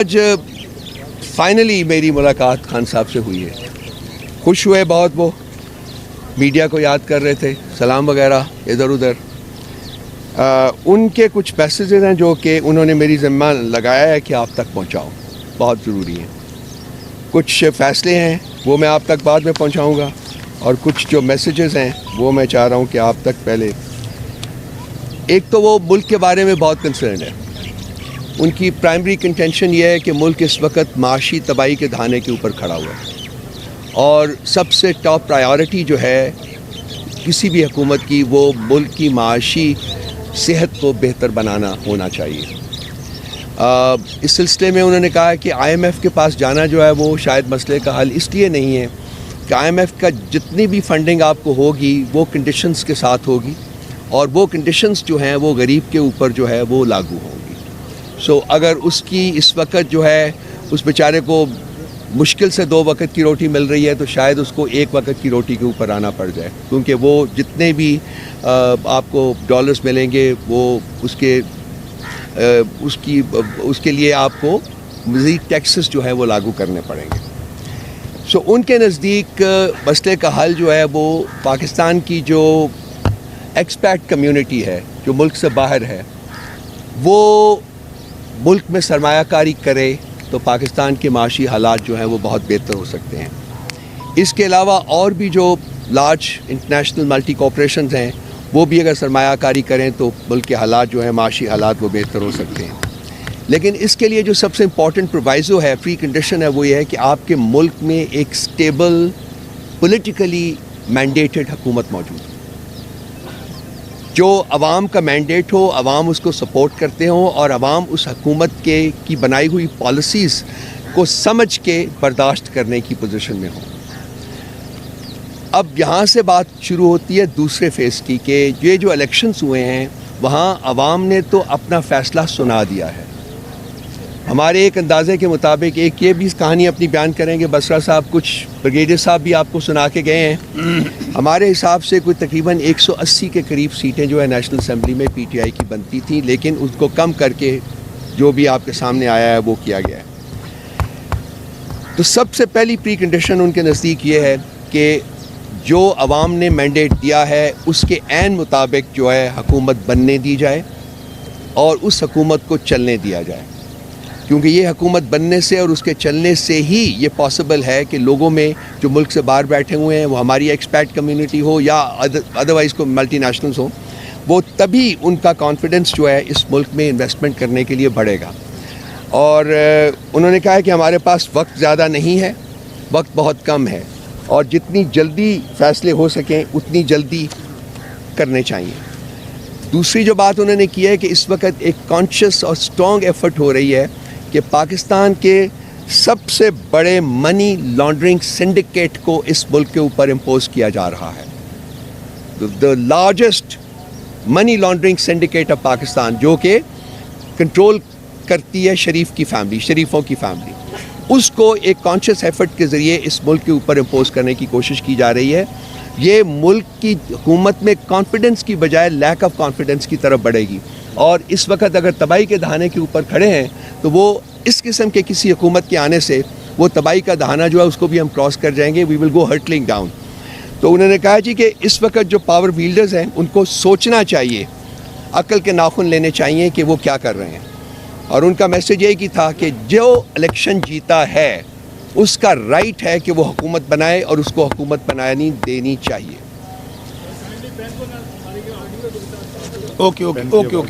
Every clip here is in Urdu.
آج فائنلی میری ملاقات خان صاحب سے ہوئی ہے. خوش ہوئے بہت. وہ میڈیا کو یاد کر رہے تھے, سلام وغیرہ ادھر ادھر. ان کے کچھ میسیجز ہیں جو کہ انہوں نے میری ذمہ لگایا ہے کہ آپ تک پہنچاؤ, بہت ضروری ہیں. کچھ فیصلے ہیں وہ میں آپ تک بعد میں پہنچاؤں گا, اور کچھ جو میسیجز ہیں وہ میں چاہ رہا ہوں کہ آپ تک پہلے. ایک تو وہ ملک کے بارے میں بہت کنسرن ہے. ان کی پرائمری کنٹینشن یہ ہے کہ ملک اس وقت معاشی تباہی کے دہانے کے اوپر کھڑا ہوا ہے, اور سب سے ٹاپ پرائیورٹی جو ہے کسی بھی حکومت کی وہ ملک کی معاشی صحت کو بہتر بنانا ہونا چاہیے. اس سلسلے میں انہوں نے کہا کہ آئی ایم ایف کے پاس جانا جو ہے وہ شاید مسئلے کا حل اس لیے نہیں ہے کہ آئی ایم ایف کا جتنی بھی فنڈنگ آپ کو ہوگی وہ کنڈیشنز کے ساتھ ہوگی, اور وہ کنڈیشنز جو ہیں وہ غریب کے اوپر جو ہے وہ لاگو ہوں گی. اگر اس کی اس وقت جو ہے اس بیچارے کو مشکل سے 2 وقت کی روٹی مل رہی ہے تو شاید اس کو 1 وقت کی روٹی کے اوپر آنا پڑ جائے, کیونکہ وہ جتنے بھی آپ کو ڈالرز ملیں گے وہ اس کے لیے آپ کو مزید ٹیکسز جو ہے وہ لاگو کرنے پڑیں گے. ان کے نزدیک مسئلے کا حل جو ہے وہ پاکستان کی جو ایکسپیٹ کمیونٹی ہے جو ملک سے باہر ہے وہ ملک میں سرمایہ کاری کرے تو پاکستان کے معاشی حالات جو ہیں وہ بہت بہتر ہو سکتے ہیں. اس کے علاوہ اور بھی جو لارج انٹرنیشنل ملٹی کارپوریشنز ہیں وہ بھی اگر سرمایہ کاری کریں تو ملک کے حالات جو ہیں معاشی حالات وہ بہتر ہو سکتے ہیں. لیکن اس کے لیے جو سب سے امپورٹنٹ پرووائزو ہے, پری کنڈیشن ہے, وہ یہ ہے کہ آپ کے ملک میں ایک سٹیبل پولیٹیکلی مینڈیٹڈ حکومت موجود ہو, جو عوام کا مینڈیٹ ہو, عوام اس کو سپورٹ کرتے ہوں, اور عوام اس حکومت کی بنائی ہوئی پالیسیز کو سمجھ کے برداشت کرنے کی پوزیشن میں ہوں. اب یہاں سے بات شروع ہوتی ہے دوسرے فیز کی کہ یہ جو الیکشنز ہوئے ہیں وہاں عوام نے تو اپنا فیصلہ سنا دیا ہے. ہمارے ایک اندازے کے مطابق ایک یہ بھی کہانی اپنی بیان کریں گے, بسرا صاحب کچھ بریگیڈیئر صاحب بھی آپ کو سنا کے گئے ہیں. ہمارے حساب سے کوئی تقریباً 180 کے قریب سیٹیں جو ہے نیشنل اسمبلی میں پی ٹی آئی کی بنتی تھیں, لیکن اس کو کم کر کے جو بھی آپ کے سامنے آیا ہے وہ کیا گیا ہے. تو سب سے پہلی پری کنڈیشن ان کے نزدیک یہ ہے کہ جو عوام نے مینڈیٹ دیا ہے اس کے عین مطابق جو ہے حکومت بننے دی جائے اور اس حکومت کو چلنے دیا جائے, کیونکہ یہ حکومت بننے سے اور اس کے چلنے سے ہی یہ پاسبل ہے کہ لوگوں میں جو ملک سے باہر بیٹھے ہوئے ہیں وہ ہماری ایکسپیٹ کمیونٹی ہو یا ادروائز کو ملٹی نیشنلز ہوں, وہ تبھی ان کا کانفیڈنس جو ہے اس ملک میں انویسٹمنٹ کرنے کے لیے بڑھے گا. اور انہوں نے کہا ہے کہ ہمارے پاس وقت زیادہ نہیں ہے, وقت بہت کم ہے, اور جتنی جلدی فیصلے ہو سکیں اتنی جلدی کرنے چاہیے. دوسری جو بات انہوں نے کی ہے کہ اس وقت ایک کانشیس اور اسٹرانگ ایفرٹ ہو رہی ہے کہ پاکستان کے سب سے بڑے منی لانڈرنگ سنڈیکیٹ کو اس ملک کے اوپر امپوز کیا جا رہا ہے. The largest money laundering syndicate of Pakistan, جو کہ کنٹرول کرتی ہے شریفوں کی فیملی, اس کو ایک کانشیس ایفرٹ کے ذریعے اس ملک کے اوپر امپوز کرنے کی کوشش کی جا رہی ہے. یہ ملک کی حکومت میں کانفیڈنس کی بجائے لیک آف کانفیڈنس کی طرف بڑھے گی, اور اس وقت اگر تباہی کے دہانے کے اوپر کھڑے ہیں تو وہ اس قسم کے کسی حکومت کے آنے سے وہ تباہی کا دہانہ جو ہے اس کو بھی ہم کراس کر جائیں گے, وی ول گو ہرٹلنگ ڈاؤن. تو انہوں نے کہا جی کہ اس وقت جو پاور ویلڈرز ہیں ان کو سوچنا چاہیے, عقل کے ناخن لینے چاہیے کہ وہ کیا کر رہے ہیں, اور ان کا میسج یہ کی تھا کہ جو الیکشن جیتا ہے اس کا رائٹ ہے کہ وہ حکومت بنائے اور اس کو حکومت بنانی دینی چاہیے.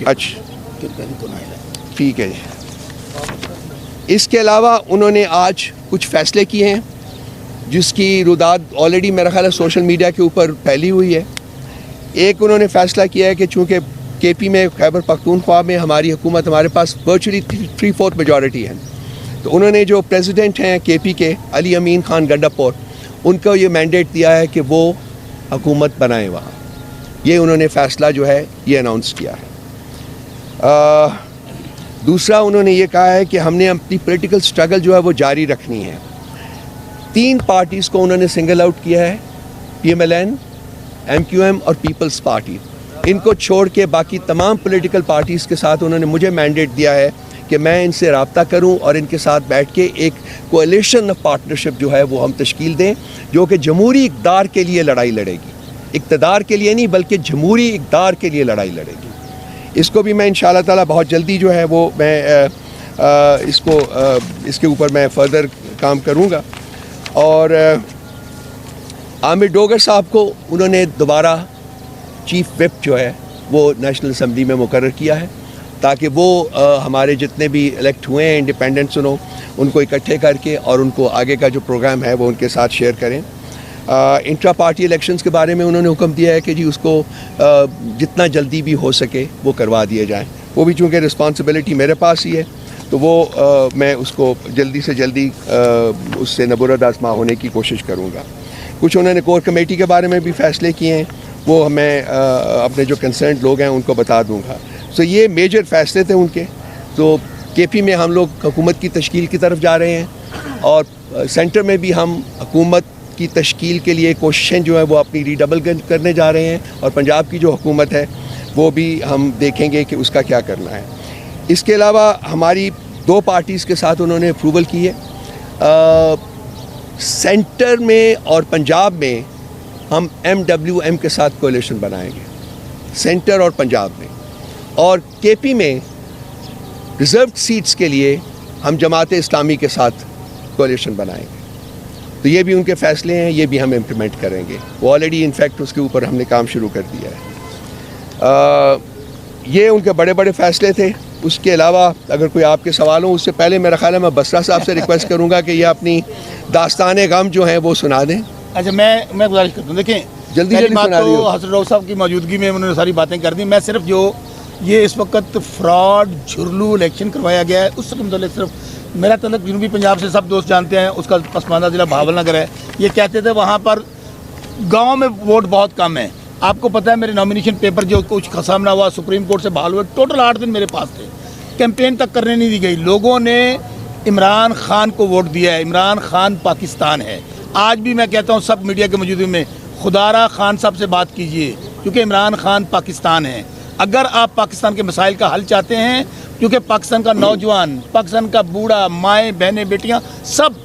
اچھا ٹھیک ہے جی. اس کے علاوہ انہوں نے آج کچھ فیصلے کیے ہیں جس کی روداد آلریڈی میرا خیال ہے سوشل میڈیا کے اوپر پھیلی ہوئی ہے. ایک انہوں نے فیصلہ کیا ہے کہ چونکہ کے پی میں خیبر پختونخوا میں ہماری حکومت ہمارے پاس ورچولی 3/4 میجورٹی ہے, تو انہوں نے جو پریزیڈنٹ ہیں کے پی کے علی امین خان گنڈاپور, ان کو یہ مینڈیٹ دیا ہے کہ وہ حکومت بنائیں وہاں. یہ انہوں نے فیصلہ جو ہے یہ اناؤنس کیا ہے. دوسرا انہوں نے یہ کہا ہے کہ ہم نے اپنی پولیٹیکل سٹرگل جو ہے وہ جاری رکھنی ہے. 3 پارٹیز کو انہوں نے سنگل آؤٹ کیا ہے, P M L N, M Q M اور پیپلز پارٹی. ان کو چھوڑ کے باقی تمام پولیٹیکل پارٹیز کے ساتھ انہوں نے مجھے مینڈیٹ دیا ہے کہ میں ان سے رابطہ کروں اور ان کے ساتھ بیٹھ کے ایک کولیشن آف پارٹنرشپ جو ہے وہ ہم تشکیل دیں، جو کہ جمہوری اقدار کے لیے لڑائی لڑے گی، اقتدار کے لیے نہیں بلکہ جمہوری اقدار کے لیے لڑائی لڑے گی۔ اس کو بھی میں انشاءاللہ تعالی بہت جلدی جو ہے وہ میں اس کے اوپر میں فردر کام کروں گا۔ اور عامر ڈوگر صاحب کو انہوں نے دوبارہ چیف وپ جو ہے وہ نیشنل اسمبلی میں مقرر کیا ہے، تاکہ وہ ہمارے جتنے بھی الیکٹ ہوئے ہیں انڈیپینڈنٹس ان کو اکٹھے کر کے اور ان کو آگے کا جو پروگرام ہے وہ ان کے ساتھ شیئر کریں۔ انٹرا پارٹی الیکشنز کے بارے میں انہوں نے حکم دیا ہے کہ جی اس کو جتنا جلدی بھی ہو سکے وہ کروا دیے جائیں۔ وہ بھی چونکہ رسپانسبلٹی میرے پاس ہی ہے تو وہ میں اس کو جلدی سے جلدی اس سے نبرد آزما ہونے کی کوشش کروں گا۔ کچھ انہوں نے کور کمیٹی کے بارے میں بھی فیصلے کیے ہیں، وہ میں اپنے جو کنسرنڈ لوگ ہیں ان کو بتا دوں گا۔ سو یہ میجر فیصلے تھے ان کے۔ تو کے پی میں ہم لوگ حکومت کی تشکیل کی طرف جا رہے ہیں، اور سینٹر میں بھی ہم حکومت کی تشکیل کے لیے کوششیں جو ہیں وہ اپنی ریڈبل کرنے جا رہے ہیں، اور پنجاب کی جو حکومت ہے وہ بھی ہم دیکھیں گے کہ اس کا کیا کرنا ہے۔ اس کے علاوہ ہماری 2 پارٹیز کے ساتھ انہوں نے اپروول کی ہے۔ سینٹر میں اور پنجاب میں ہم MWM کے ساتھ کولیشن بنائیں گے، سینٹر اور پنجاب میں، اور کے پی میں ریزروڈ سیٹس کے لیے ہم جماعت اسلامی کے ساتھ کولیشن بنائیں گے۔ تو یہ بھی ان کے فیصلے ہیں، یہ بھی ہم امپلیمنٹ کریں گے۔ وہ آلریڈی انفیکٹ اس کے اوپر ہم نے کام شروع کر دیا ہے۔ یہ ان کے بڑے بڑے فیصلے تھے۔ اس کے علاوہ اگر کوئی آپ کے سوال ہوں، اس سے پہلے میرا خیال ہے میں بسرا صاحب سے ریکویسٹ کروں گا کہ یہ اپنی داستان غم جو ہیں وہ سنا دیں۔ اچھا، میں گزارش کرتا ہوں، دیکھیں جلدی بات سنا تو دیو۔ حسن راؤ صاحب کی موجودگی میں انہوں نے ساری باتیں کر دی۔ میں صرف جو یہ اس وقت فراڈ جھرلو الیکشن کروایا گیا ہے اس سے متعلق صرف میرا تعلق جنوبی پنجاب سے سب دوست جانتے ہیں، اس کا پسماندہ ضلع بہاول نگر ہے۔ یہ کہتے تھے وہاں پر گاؤں میں ووٹ بہت کم ہے۔ آپ کو پتہ ہے میرے نامینیشن پیپر جو کچھ سامنا ہوا سپریم کورٹ سے بحال ہوئے، ٹوٹل 8 دن میرے پاس تھے، کیمپین تک کرنے نہیں دی گئی۔ لوگوں نے عمران خان کو ووٹ دیا ہے۔ عمران خان پاکستان ہے۔ آج بھی میں کہتا ہوں سب میڈیا کے موجودگی میں خدارہ خان صاحب سے بات کیجئے، کیونکہ عمران خان پاکستان ہے۔ اگر آپ پاکستان کے مسائل کا حل چاہتے ہیں، کیونکہ پاکستان کا نوجوان، پاکستان کا بوڑھا، مائیں بہنیں بیٹیاں سب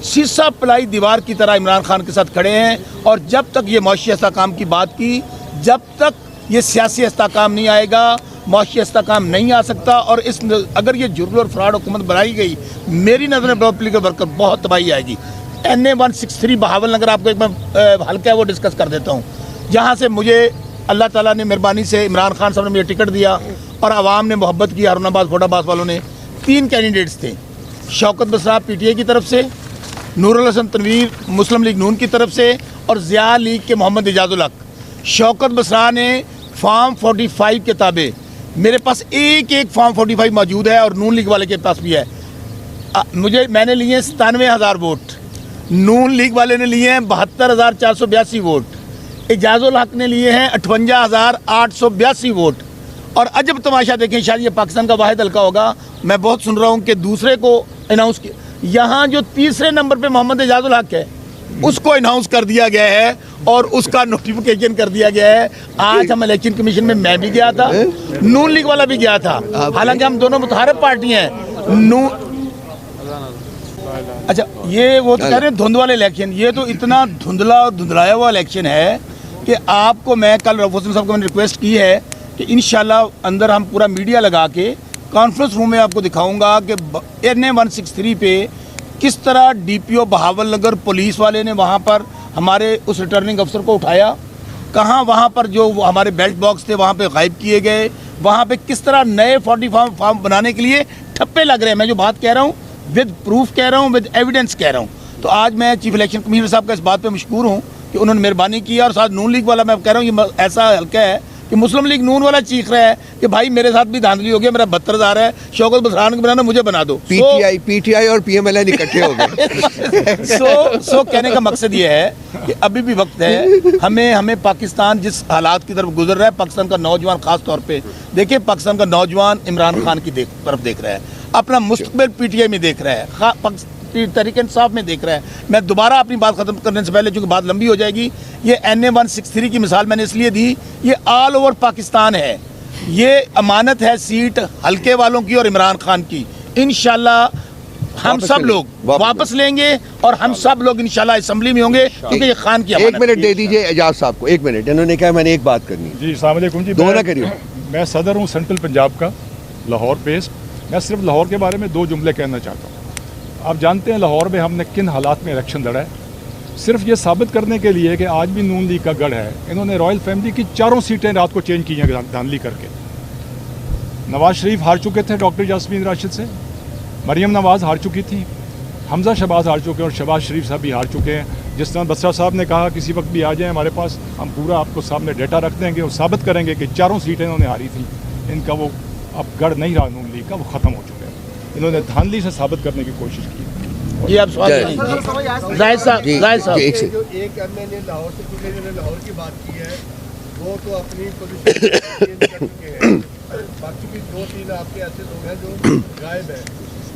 شیشہ پلائی دیوار کی طرح عمران خان کے ساتھ کھڑے ہیں، اور جب تک یہ معاشی استحکام کی بات کی، جب تک یہ سیاسی استحکام نہیں آئے گا، معاشی استحکام نہیں آ سکتا۔ اور اگر یہ جھرل اور فراڈ حکومت بنائی گئی، میری نظر میں پولیٹیکل ورکر بہت تباہی آئے گی۔ NA 163 بہاول نگر آپ کو ایک میں حلقہ ہے وہ ڈسکس کر دیتا ہوں، جہاں سے مجھے اللہ تعالیٰ نے مہربانی سے عمران خان صاحب نے مجھے ٹکٹ دیا اور عوام نے محبت کی۔ ہارون آباد فوٹ آباد والوں نے 3 کینڈیڈیٹس تھے، شوکت بسرا PTI کی طرف سے، نور الحسن تنویر مسلم لیگ نون کی طرف سے، اور ضیاء لیگ کے محمد اعجاز الحق۔ شوکت بسرا نے فارم 45 کے تابع، میرے پاس ایک فارم 45 موجود ہے، اور نون لیگ والے کے پاس بھی ہے۔ میں نے لیے 97,000 ووٹ، نون لیگ والے نے لیے ہیں 72,482 ووٹ، اعجاز الحق نے لیے ہیں 58,882 ووٹ۔ اور عجب تماشا دیکھیں، شاید یہ پاکستان کا واحد حلقہ ہوگا، میں بہت سن رہا ہوں کہ دوسرے کو اناؤنس کیا، یہاں جو تیسرے نمبر پہ محمد اعجاز الحق ہے اس کو اناؤنس کر دیا گیا ہے اور اس کا نوٹیفیکیشن کر دیا گیا ہے۔ آج ہم الیکشن کمیشن میں بھی گیا تھا، نون لیگ والا بھی گیا تھا، حالانکہ ہم دونوں متحارب پارٹی ہیں۔ اچھا، یہ وہ کہہ رہے ہیں دھند والے الیکشن، یہ تو اتنا دھندلا اور دھندلایا ہوا الیکشن ہے کہ آپ کو میں کل رؤف حسین صاحب کو میں نے ریکویسٹ کی ہے کہ انشاءاللہ اندر ہم پورا میڈیا لگا کے کانفرنس روم میں آپ کو دکھاؤں گا کہ NA 163 پہ کس طرح DPO بہاول نگر پولیس والے نے وہاں پر ہمارے اس ریٹرننگ افسر کو اٹھایا، کہاں وہاں پر جو ہمارے بیلٹ باکس تھے وہاں پہ غائب کیے گئے، وہاں پہ کس طرح نئے 40 فارم بنانے کے لیے ٹھپے لگ رہے ہیں۔ میں جو بات کہہ رہا ہوں ود پروف کہہ رہا ہوں، ود ایویڈنس کہہ رہا ہوں۔ تو آج میں چیف الیکشن کمیشنر صاحب کا اس بات پہ مشکور ہوں کہ انہوں نے مہربانی کی، اور ساتھ نون لیگ والا میں کہہ رہا ہوں یہ ایسا حلقہ ہے کہ مسلم لیگ نون والا چیخ رہا ہے کہ بھائی میرے ساتھ بھی دھاندلی ہو گیا، میرا 72,000 ہے، شوکت بسران کو بنانا مجھے بنا دو۔ PTI اور PMLN اکٹھے ہو گئے۔ سو کہنے کا مقصد یہ ہے کہ ابھی بھی وقت ہے، ہمیں پاکستان جس حالات کی طرف گزر رہا ہے، پاکستان کا نوجوان خاص طور پہ دیکھیں، پاکستان کا نوجوان عمران خان کی طرف دیکھ رہا ہے، اپنا مستقبل PTI میں دیکھ رہا ہے، تحریک انصاف میں دیکھ رہا ہے۔ میں دوبارہ اپنی بات ختم کرنے سے پہلے، چونکہ بات لمبی ہو جائے گی، یہ NA 163 کی مثال میں نے اس لیے دی، یہ آل اوور پاکستان ہے۔ یہ امانت ہے سیٹ حلقے والوں کی اور عمران خان کی. انشاءاللہ ہم واپس سب لیں لوگ گے. واپس لیں گے اور ہم سب لوگ انشاءاللہ اسمبلی میں ہوں گے کیونکہ یہ خان کی امانت ایک منٹ دے دیجئے اعجاز صاحب کو, 1 منٹ. انہوں نے کہا میں نے ایک بات کرنی ہے. جی السلام علیکم جی. دو نہ کریو. میں صدر ہوں سینٹرل پنجاب کا, لاہور بیس. میں صرف لاہور کے بارے میں 2 جملے کہنا چاہتا ہوں. آپ جانتے ہیں لاہور میں ہم نے کن حالات میں الیکشن لڑا ہے, صرف یہ ثابت کرنے کے لیے کہ آج بھی نون لیگ کا گڑھ ہے. انہوں نے رائل فیملی کی 4 سیٹیں رات کو چینج کی ہیں دھاندلی کر کے. نواز شریف ہار چکے تھے ڈاکٹر یاسمین راشد سے, مریم نواز ہار چکی تھی, حمزہ شہباز ہار چکے ہیں اور شہباز شریف صاحب بھی ہار چکے ہیں. جس طرح بسرا صاحب نے کہا کسی وقت بھی آ جائیں ہمارے پاس, ہم پورا آپ کو سامنے ڈیٹا رکھ دیں گے اور ثابت کریں گے کہ 4 سیٹیں انہوں نے ہاری تھیں. ان کا وہ اب گڑھ نہیں رہا نون لیگ کا, وہ ختم ہو چکا ہے. انہوں نے دھاندلی سے ثابت کرنے کی کوشش کی. جی آپ سوال کریں. زاہد صاحب, زاہد صاحب, ایک سے جو ایک ایم ایل اے لاہور سے چنے جنہوں نے لاہور کی بات کی ہے وہ تو اپنی پوزیشن چینج کر چکے ہیں. باقی بھی 2-3 آپ کے ایسے لوگ ہیں جو غائب ہیں.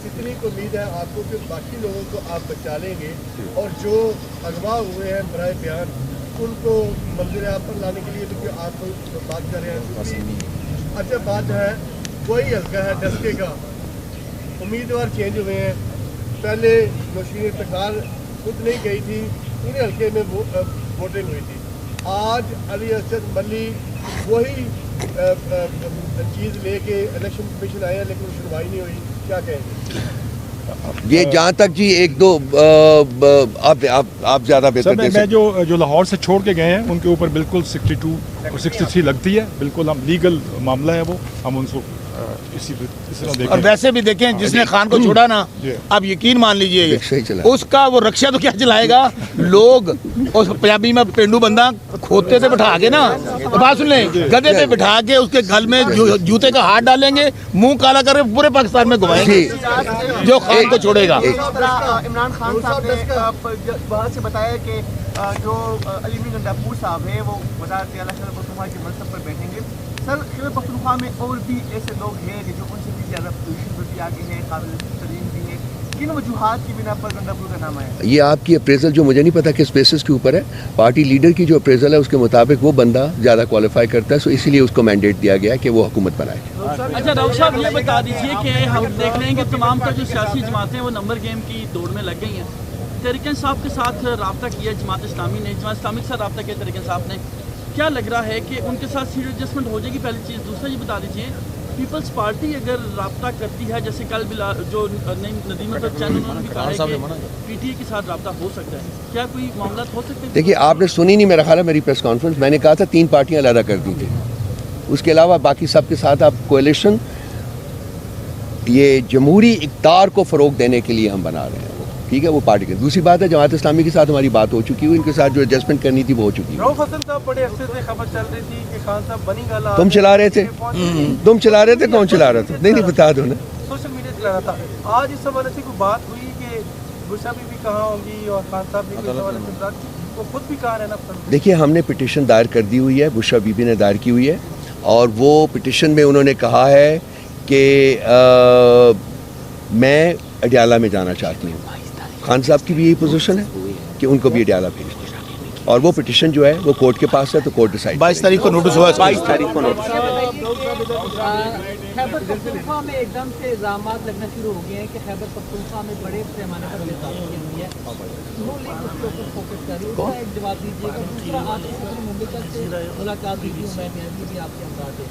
کتنی امید ہے آپ کو کہ باقی لوگوں کو آپ بچا لیں گے اور جو اغوا ہوئے ہیں برائے بیان ان کو منظر آپ پر لانے کے لیے بھی آپ بات کر رہے ہیں. اچھا بات ہے کوئی حلقہ ہے ڈسکے کا, امیدوار چینج ہوئے ہیں. پہلے نوشین ارتقار خود نہیں گئی تھی, انہیں حلقے میں ووٹنگ ہوئی تھی. آج علی اسد ملی وہی چیز لے کے الیکشن کمیشن آیا لیکن سنوائی نہیں ہوئی. کیا کہیں گے؟ یہ جہاں تک جی 1-2 آپ زیادہ بہتر دے میں سکتے. جو لاہور سے چھوڑ کے گئے ہیں ان کے اوپر بالکل 62 اور 63 لگتی ہے. بالکل ہم لیگل معاملہ ہے وہ, ہم ان کو اسی طرح اور دیکھیں. ویسے بھی دیکھیں جس نے خان کو چھوڑا نا, آپ یقین مان لیجئے رکشہ ہی چلا. اس کا وہ رکشہ تو کیا چلائے گا. لوگ اس پنجابی میں پینڈو بندہ کھوتے سے بٹھا کے نا, بات سن لیں, گدے پہ بٹھا کے اس کے گل میں جوتے کا ہاتھ ڈالیں گے, منہ کالا کر کے پورے پاکستان میں گھمائیں گے جو خان کو چھوڑے گا. عمران خان صاحب نے وہاں سے بتایا کہ جو علی گنڈاپور صاحب ہیں وہ وزارت اعلیٰ خیبر پختونخوا کے منصب پر بیٹھیں گے. سر خیبر پختونخوا میں اور بھی ایسے لوگ ہیں جو ان سے بھی زیادہ پوزیشن پر بھی آگے ہیں, قابل ترین بھی ہیں. کن وجوہات کی بنا پر گنڈاپور کا نام آیا؟ یہ آپ کی اپریزل جو مجھے نہیں پتا کس بیسس کے اوپر ہے, پارٹی لیڈر کی جو اپریزل ہے اس کے مطابق وہ بندہ زیادہ کوالیفائی کرتا ہے, سو اسی لیے اس کو مینڈیٹ دیا گیا ہے کہ وہ حکومت بنائے. اچھا راؤ صاحب یہ بتا دیجیے کہ ہم دیکھ لیں کہ تمام جو سیاسی جماعتیں وہ نمبر گیم کی دوڑ میں لگ گئی ہیں. تحریک انصاف کے ساتھ رابطہ کیا جماعت اسلامی نے, جماعت اسلامی کے ساتھ رابطہ کیا تحریک انصاف نے, کیا لگ رہا ہے کہ ان کے ساتھ سیٹ ایڈجسٹمنٹ ہو جائے گی؟ پہلی چیز. دوسرا یہ بتا دیجیے پیپلز پارٹی اگر رابطہ کرتی ہے, جیسے کل جو ندیم چین انہوں نے بھی کہا ہے کہ پی ٹی اے کے ساتھ رابطہ ہو سکتا ہے, کیا کوئی معاملات ہو سکتے ہیں؟ دیکھیے آپ نے سنی نہیں میرا خیال ہے میری پریس کانفرنس, میں نے کہا تھا 3 پارٹیاں علیحدہ کر دی تھیں, اس کے علاوہ باقی سب کے ساتھ آپ کولیشن یہ جمہوری اقتدار کو فروغ دینے کے لیے ہم بنا رہے ہیں. ٹھیک ہے, وہ پارٹی کے. دوسری بات ہے جماعت اسلامی کے ساتھ ہماری بات ہو چکی ہے, ان کے ساتھ جو ایڈجسٹمنٹ کرنی تھی وہ ہو چکی ہے. رؤف حسن صاحب بڑے عرصے سے خبر چل رہی تھی کہ خان صاحب بنی گالا تم چلا رہے تھے, کون چلا رہا تھا؟ نہیں بتا دو نا. سوشل میڈیا چلا رہا تھا. آج اس حوالے سے کوئی بات ہوئی کہ بشرا بی بھی کہاں ہوں گی اور خان صاحب بھی اس حوالے سے وہ خود بھی کہاں رہنا پسند کریں؟ دیکھیے ہم نے پٹیشن دائر کر دی ہوئی ہے, بشرا بی بی نے دائر کی ہوئی ہے, اور وہ پٹیشن میں انہوں نے کہا ہے کہ میں اڈیالہ میں جانا چاہتی ہوں. خان صاحب کی بھی یہی پوزیشن ہے کہ ان کو بھی اڈیالہ بھیج دیں, اور وہ پٹیشن جو ہے وہ کورٹ کے پاس ہے, تو کورٹ ڈیسائیڈ. 22 تاریخ کو نوٹس ہوا. 22 تاریخ کو نوٹس. خیبر پختونخوا میں ایک دم سے الزامات لگنا شروع ہو گئے ہیں کہ خیبر پختونخوا میں بڑے پیمانے پر بیداری ہوئی ہے. نون لیگ اس کے اوپر فوکس کر رہی ہے, اس کا ایک جواب دیجیے گا. دوسرا آپ کی مملکت سے ملاقات ہوئی تھی, عمیر نیازی بھی آپ کے ہمراہ تھے,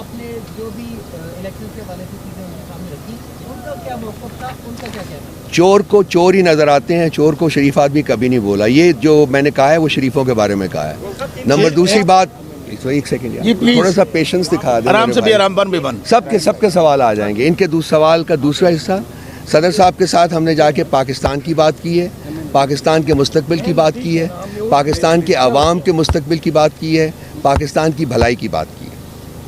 آپ نے جو بھی الیکشن کے حوالے سے چیزیں ان کے سامنے رکھی, ان کا کیا موقف تھا, ان کا کیا کہنا ہے؟ چور کو چور ہی نظر آتے ہیں, چور کو شریف آدمی کبھی نہیں بولا. یہ جو میں نے کہا ہے وہ شریفوں کے بارے میں کہا ہے. نمبر دوسری بات, ایک سیکنڈ جی پلیز تھوڑا سا پیشنس دکھا دیں آرام سے بھی, آرام بن بھی بن. سب کے سوال آ جائیں گے. ان کے سوال کا دوسرا حصہ, صدر صاحب کے ساتھ ہم نے جا کے پاکستان کی بات کی ہے, پاکستان کے مستقبل کی بات کی ہے, پاکستان کے عوام کے مستقبل کی بات کی ہے, پاکستان کی بھلائی کی بات کی ہے.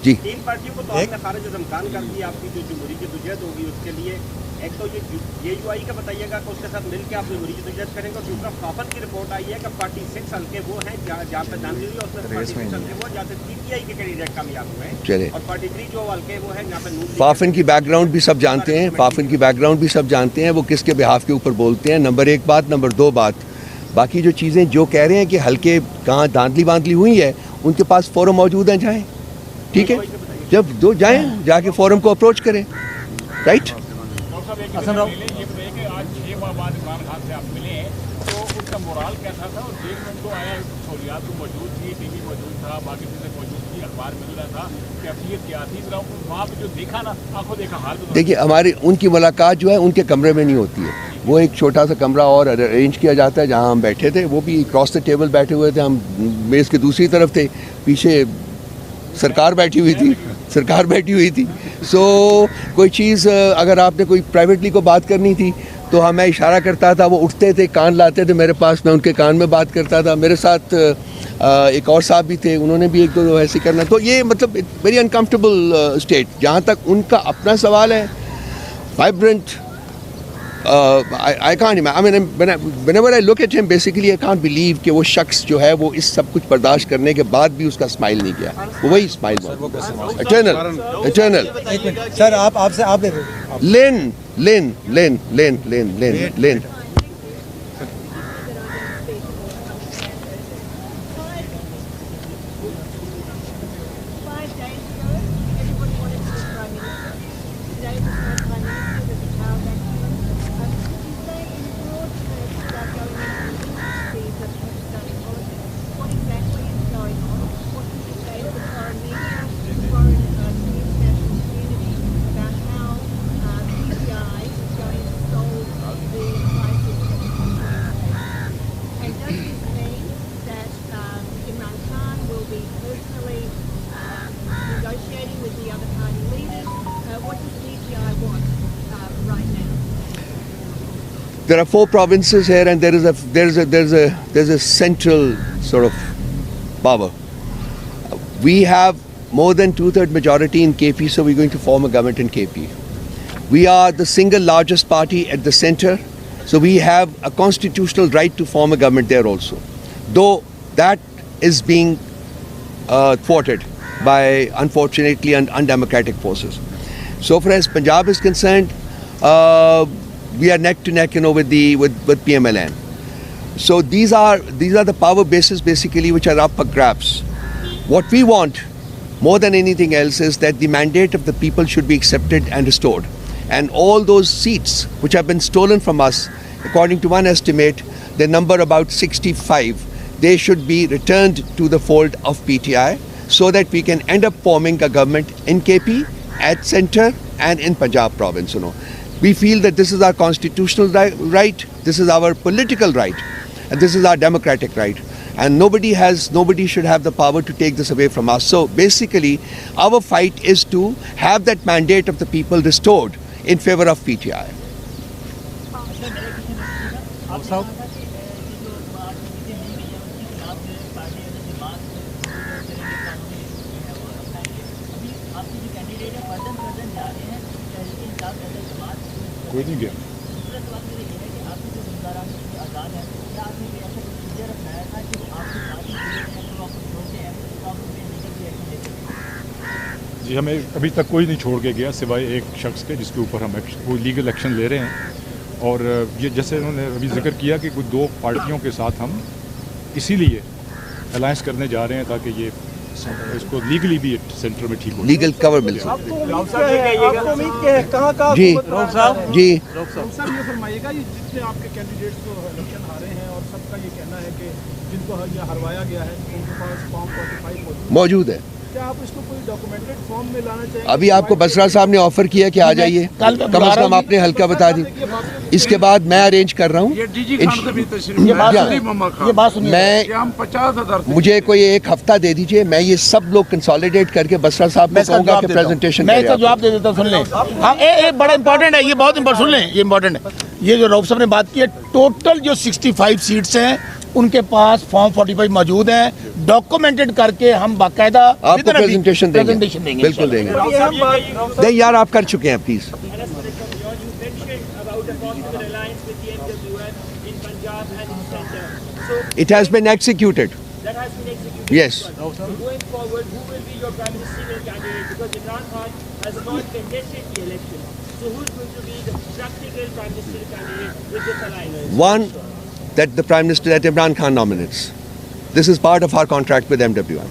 جی 3 پارٹیوں کو تو آپ نے خارج از امکان کر دی. آپ کی جو جمہوری جدوجہد ہوگی اس کے لیے ایک تو یہ یو آئی کا بتائیے گا کہ اس کے ساتھ مل کے آپ جمہوری جدوجہد کریں گے. کیونکہ فافن کی رپورٹ آئی ہے کہ 46 حلقے وہ ہیں جہاں پہ دھاندلی ہوئی, اور 46 حلقے وہ جہاں سے پی ٹی آئی کے کینڈیڈیٹ کامیاب ہوئے ہیں, اور 43 جو حلقے وہ ہیں جہاں پہ نون. فافن کی بیک گراؤنڈ بھی سب جانتے ہیں, فافن کی بیک گراؤنڈ بھی سب جانتے ہیں, وہ کس کے بہاف کے اوپر بولتے ہیں. نمبر 1 بات. نمبر 2 بات, باقی جو چیزیں جو کہہ رہے ہیں کہ حلقے کہاں دھاندلی ہوئی ہے, ان کے پاس فورم موجود ہیں, جائیں. ٹھیک ہے, جب دو جائیں جا کے فورم کو اپروچ کریں, رائٹ. یہ بتائیے کہ آج 6 ماہ بعد عمران خان سے آپ ملے ہیں تو اس کا مورال کیسا تھا, اور جیل میں ان کو آیا سہولیات تو موجود تھی, ٹی وی موجود تھا, باقی چیزیں موجود تھی, اخبار مل رہا تھا, کیفیت کیا تھی, ذرا وہاں پہ جو دیکھا نا آنکھوں دیکھا حال. دیکھیے ہماری ان کی ملاقات جو ہے ان کے کمرے میں نہیں ہوتی ہے, وہ ایک چھوٹا سا کمرہ اور ارینج کیا جاتا ہے جہاں ہم بیٹھے تھے, وہ بھی کراس دا ٹیبل بیٹھے ہوئے تھے, ہم میز کے دوسری طرف تھے, پیچھے سرکار بیٹھی ہوئی تھی. سو کوئی چیز اگر آپ نے کوئی پرائیویٹلی کو بات کرنی تھی تو میں اشارہ کرتا تھا, وہ اٹھتے تھے, کان لاتے تھے میرے پاس, میں ان کے کان میں بات کرتا تھا. میرے ساتھ ایک اور صاحب بھی تھے, انہوں نے بھی ایک دو ایسے کرنا. تو یہ مطلب ویری انکمفرٹیبل اسٹیٹ. جہاں تک ان کا اپنا سوال ہے, vibrant, I can't imagine. I mean, whenever I look at him, basically I can't believe کہ وہ شخص جو ہے وہ اس سب کچھ برداشت کرنے کے بعد بھی اس کا اسمائل نہیں کیا, وہ وہی اسمائل اٹرنل. سر آپ سے آپ لین There are 4 provinces here, and there's a central sort of power. We have more than 2/3 majority in KP, so we're going to form a government in KP. We are the single largest party at the center, so we have a constitutional right to form a government there also. Though that is being thwarted by, unfortunately, undemocratic forces. So far as Punjab is concerned, we are neck to neck, with PMLN. So these are the power bases basically which are up for grabs. What we want more than anything else is that the mandate of the people should be accepted and restored. And all those seats which have been stolen from us, according to one estimate, the number about 65, they should be returned to the fold of PTI so that we can end up forming a government in KP, at center and in Punjab province, We feel that this is our constitutional right, this is our political right, and this is our democratic right. And nobody should have the power to take this away from us. So basically, our fight is to have that mandate of the people restored in favor of PTI. کوئی نہیں گیا. جی ہمیں ابھی تک کوئی نہیں چھوڑ کے گیا سوائے ایک شخص کے جس کے اوپر ہم کوئی لیگل ایکشن لے رہے ہیں. اور یہ جیسے انہوں نے ابھی ذکر کیا کہ کوئی 2 پارٹیوں کے ساتھ ہم اسی لیے الائنس کرنے جا رہے ہیں تاکہ یہ اس کو لیگلی بھی سینٹر میں ٹھیک ہو, لیگل کور مل سکے. جی صاحب یہ فرمائیے گا, یہ جتنے آپ کے کینڈیڈیٹس جو الیکشن ہارے ہیں اور سب کا یہ کہنا ہے کہ جن کو یہ ہروایا گیا ہے ان کے پاس فارم 45 موجود ہے, کیا آپ اس کو کوئی ڈاکومنٹڈ فارم میں لانا چاہیں گے؟ ابھی آپ کو بسرا صاحب نے آفر کیا کہ آ جائیے, کم از کم آپ نے ہلکا بتا دی. اس کے بعد میں ارینج کر رہا ہوں. مجھے کوئی 1 ہفتہ دے دیجیے, میں یہ سب لوگ کنسالیڈیٹ کر کے بسرا صاحب کو کہوں گا کہ پریزنٹیشن میں اس کا جواب دے دیتا ہوں, سن لیں. ہاں ایک بڑا امپورٹنٹ ہے, یہ بہت امپورٹنٹ, سن لیں, یہ امپورٹنٹ ہے. یہ جو رؤف صاحب نے بات کی ہے, ٹوٹل جو 65 سیٹس ہیں ان کے پاس فارم 45 موجود ہیں, ڈاکومنٹڈ کر کے ہم باقاعدہ آپ کو پریزنٹیشن دیں گے, بالکل دیں گے. نہیں یار آپ کر چکے ہیں please. It has been executed. That has been executed. Yes. Going forward, who will be your prime ministerial candidate? Because Imran Khan has not contested the election. So who is going to be the practical prime ministerial candidate with this alliance? One, that the Prime Minister, that Imran Khan nominates. This is part of our contract with MWM.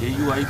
JUI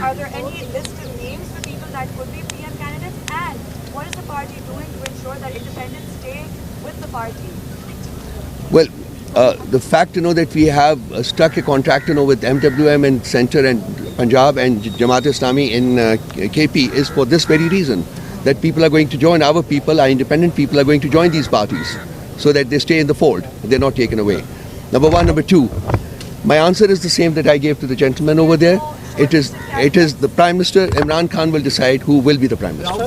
Are there any list of names for people that could be PM candidates, and what is the party doing to ensure that independents stay with the party? Well, the fact that we have struck a contract with MWM in Center and Punjab and Jamaat Islami in KP is for this very reason, that people are going to join, our people, our independent people are going to join these parties so that they stay in the fold, they're not taken away. Number one. Number two, my answer is the same that I gave to the gentleman over there. It is the Prime Minister Imran Khan will decide who will be the Prime Minister.